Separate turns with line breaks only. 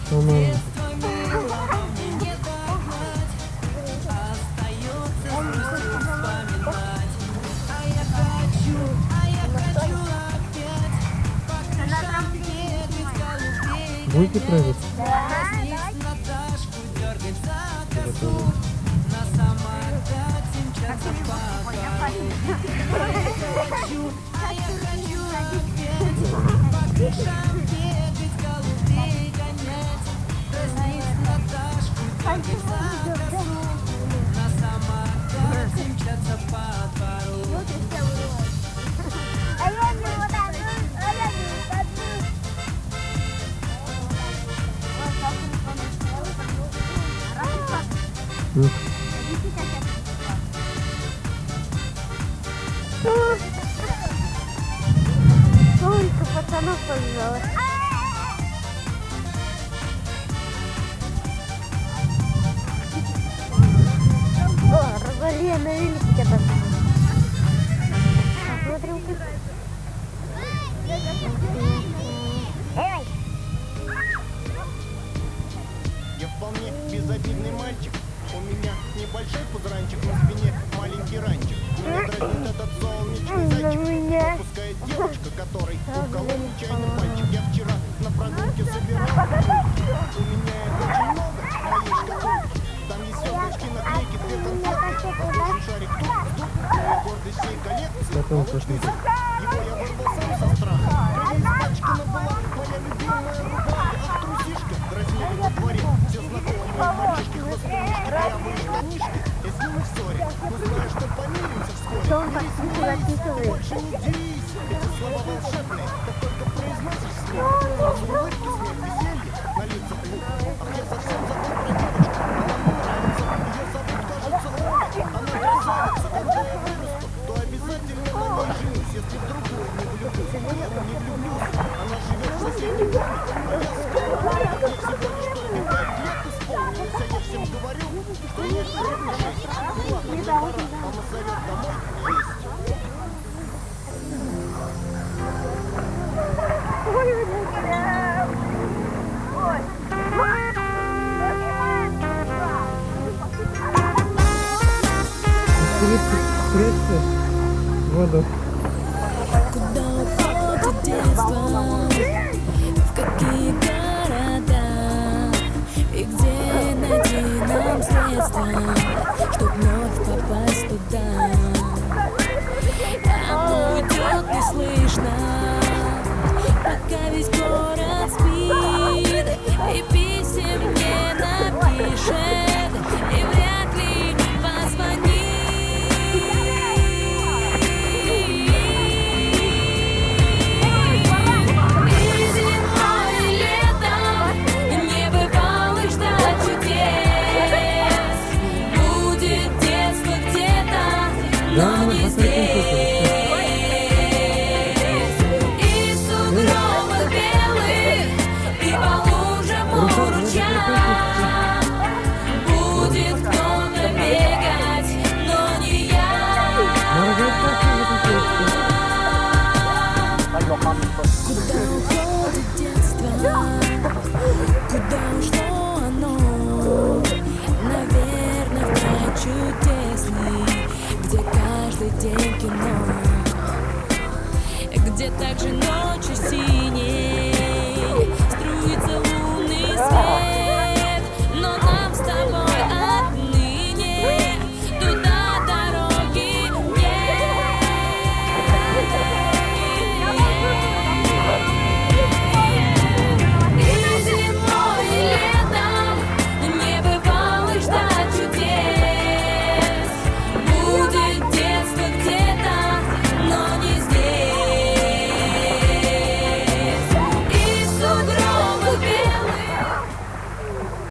По-моему. Будете прыгать?
Сколько пацанов побежало. О, Розалия на велике кататься. Посмотрим, как...
Я вполне безобидный мальчик. У меня небольшой пузранчик, на спине маленький ранчик. Меня дразнит этот солнечный зайчик. Пускает девушка, которой уколол нечаянно пальчик. Я вчера на прогулке собирал игрушки. У меня их очень много в моей шкатулке. Там есть сердечки, наклейки, 2 конфетки. Воздушный шарик тут, моя гордость всей коллекции. Молочный зуб, его я вырвал сам со страха. Кроме испачкана была моя любимая рубаха. Ах, трусишка, дразнили во дворе. Все знакомые мальчишки, хвостунишки, прямые штанишки. Я с ними в ссоре, но знаю, что помиримся вскоре. Больше не дерись, эти слова волшебные. Как только произносишь вслух, сразу улыбки, смех, веселье на лицах лук. Ах, я совсем забыл про девочку, она мне нравится. Ее зовут, кажется, Оля. Она красавица, когда я вырасту, то обязательно на ней женюсь. Если в другую не влюблюсь, нет, не влюблюсь. Она живет в соседнем доме, а я скоро. Мне всего лишь только 5 лет исполнилось, а я всем говорю, что нет, не 6. Ну ладно, мне пора, мама зовет домой есть.
Спрячься в воду.
Куда уходит детство? В какие города? И где найти нам средства, чтоб вновь попасть туда? Оно уйдет неслышно, пока весь город спит, и писем не напишет, и вряд ли позвонит.
Да, мы посмотрим.
И в сугробах белых, и по лужам у ручья будет кто-то бегать, но не я. Куда уходит детство? Куда ушло оно? Наверное, в край чудесный, где каждый день кино, где также ночью синие.